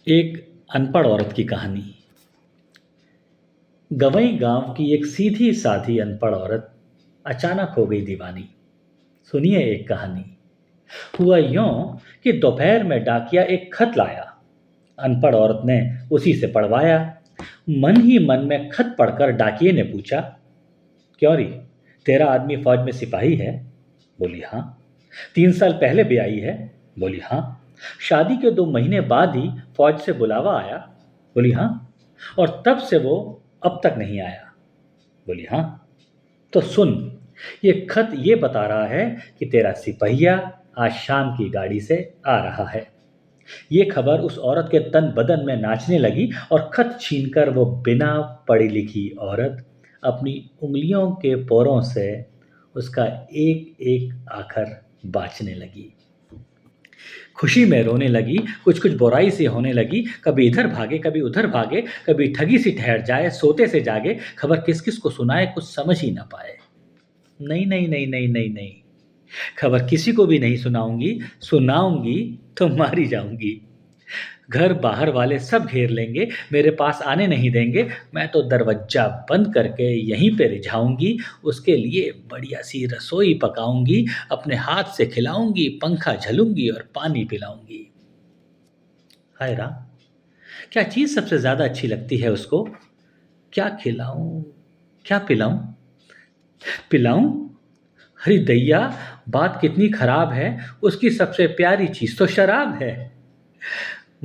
एक अनपढ़ औरत की कहानी। गवई गांव की एक सीधी साधी अनपढ़ औरत अचानक हो गई दीवानी। सुनिए एक कहानी। हुआ यूं कि दोपहर में डाकिया एक खत लाया। अनपढ़ औरत ने उसी से पढ़वाया। मन ही मन में खत पढ़कर डाकिये ने पूछा, क्यों री, तेरा आदमी फौज में सिपाही है? बोली हाँ। 3 साल पहले भी आई है? बोली हाँ। शादी के 2 महीने बाद ही फौज से बुलावा आया? बोली हाँ। और तब से वो अब तक नहीं आया? बोली हाँ। तो सुन, ये खत ये बता रहा है कि तेरा सिपहिया आज शाम की गाड़ी से आ रहा है। ये खबर उस औरत के तन बदन में नाचने लगी और खत छीनकर वो बिना पढ़ी लिखी औरत अपनी उंगलियों के पोरों से उसका एक एक आखर बाँचने लगी। खुशी में रोने लगी, कुछ कुछ बुराई सी होने लगी। कभी इधर भागे, कभी उधर भागे, कभी ठगी सी ठहर जाए, सोते से जागे, खबर किस किस को सुनाए, कुछ समझ ही ना पाए। नहीं नहीं नहीं नहीं नहीं नहीं, खबर किसी को भी नहीं सुनाऊंगी। सुनाऊंगी तो मारी जाऊंगी। घर बाहर वाले सब घेर लेंगे, मेरे पास आने नहीं देंगे। मैं तो दरवाजा बंद करके यहीं पे रिझाऊंगी। उसके लिए बढ़िया सी रसोई पकाऊंगी, अपने हाथ से खिलाऊंगी, पंखा झलूंगी और पानी पिलाऊंगी। हाय राम, क्या चीज़ सबसे ज़्यादा अच्छी लगती है उसको? क्या खिलाऊं, क्या पिलाऊं? पिलाऊं? अरे दैया, बात कितनी खराब है। उसकी सबसे प्यारी चीज़ तो शराब है।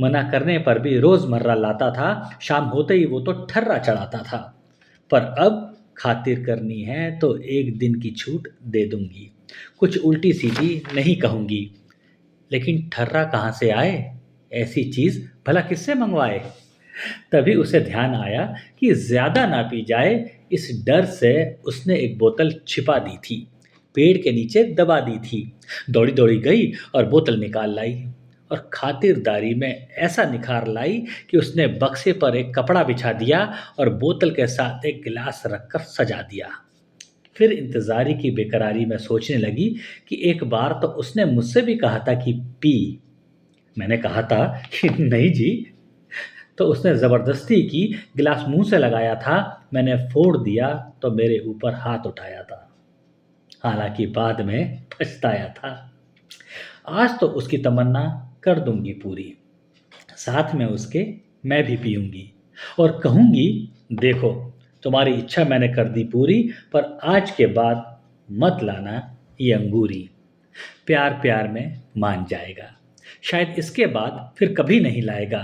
मना करने पर भी रोजमर्रा लाता था। शाम होते ही वो तो ठर्रा चढ़ाता था। पर अब खातिर करनी है तो एक दिन की छूट दे दूंगी। कुछ उल्टी सीधी नहीं कहूंगी। लेकिन ठर्रा कहाँ से आए? ऐसी चीज भला किससे मंगवाए? तभी उसे ध्यान आया कि ज्यादा ना पी जाए। इस डर से उसने एक बोतल छिपा दी थी, पेड़ के नीचे दबा दी थी। दौड़ी दौड़ी गई और बोतल निकाल लाई और खातिरदारी में ऐसा निखार लाई कि उसने बक्से पर एक कपड़ा बिछा दिया और बोतल के साथ एक गिलास रखकर सजा दिया। फिर इंतजारी की बेकरारी में सोचने लगी कि एक बार तो उसने मुझसे भी कहा था कि पी। मैंने कहा था कि नहीं जी। तो उसने ज़बरदस्ती की, गिलास मुंह से लगाया था। मैंने फोड़ दिया तो मेरे ऊपर हाथ उठाया था। हालांकि बाद में पछताया था। आज तो उसकी तमन्ना कर दूंगी पूरी। साथ में उसके मैं भी पीऊंगी और कहूंगी, देखो, तुम्हारी इच्छा मैंने कर दी पूरी, पर आज के बाद मत लाना ये अंगूरी। प्यार प्यार में मान जाएगा। शायद इसके बाद फिर कभी नहीं लाएगा।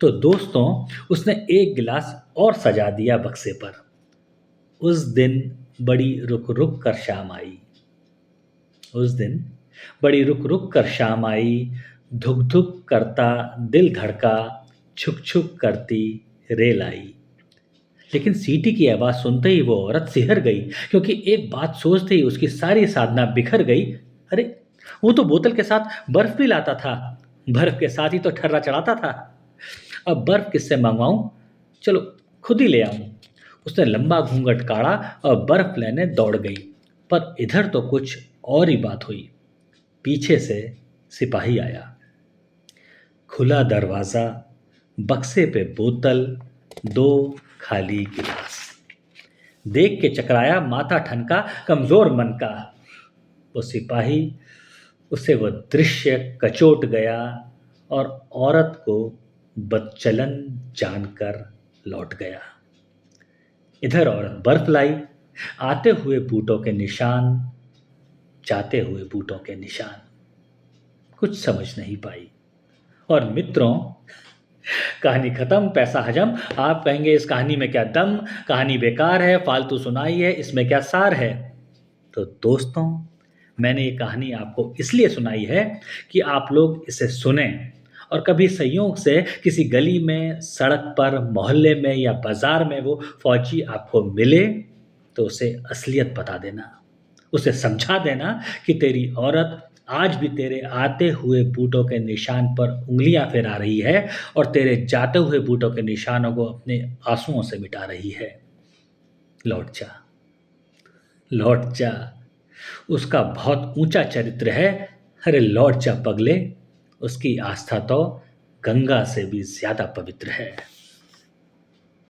तो दोस्तों, उसने एक गिलास और सजा दिया बक्से पर। उस दिन बड़ी रुक रुक कर शाम आई। उस दिन बड़ी रुक रुक कर शाम आई। धुक धुक करता दिल धड़का, छुक छुक करती रेल आई। लेकिन सीटी की आवाज़ सुनते ही वो औरत सिहर गई, क्योंकि एक बात सोचते ही उसकी सारी साधना बिखर गई। अरे, वो तो बोतल के साथ बर्फ भी लाता था। बर्फ के साथ ही तो ठर्रा चढ़ाता था। अब बर्फ किससे मंगवाऊं? चलो, खुद ही ले आऊं। उसने लंबा घूंघट काढ़ा और बर्फ लेने दौड़ गई। पर इधर तो कुछ और ही बात हुई। पीछे से सिपाही आया। खुला दरवाज़ा, बक्से पे बोतल, 2 खाली गिलास। देख के चकराया, माथा ठनका, कमज़ोर मन का। वो सिपाही, उसे वो दृश्य कचोट गया और औरत को बदचलन जानकर लौट गया। इधर औरत बर्फ लाई, आते हुए बूटों के निशान, जाते हुए बूटों के निशान। कुछ समझ नहीं पाई। और मित्रों, कहानी खत्म, पैसा हजम। आप कहेंगे इस कहानी में क्या दम, कहानी बेकार है, फालतू सुनाई है, इसमें क्या सार है? तो दोस्तों, मैंने ये कहानी आपको इसलिए सुनाई है कि आप लोग इसे सुने और कभी संयोग से किसी गली में, सड़क पर, मोहल्ले में या बाजार में वो फौजी आपको मिले तो उसे असलियत बता देना। उसे समझा देना कि तेरी औरत आज भी तेरे आते हुए बूटों के निशान पर उंगलियां फेरा रही है और तेरे जाते हुए बूटों के निशानों को अपने आंसुओं से मिटा रही है। लौट जा, लौट जा। उसका बहुत ऊंचा चरित्र है। अरे लौट जा पगले। उसकी आस्था तो गंगा से भी ज्यादा पवित्र है।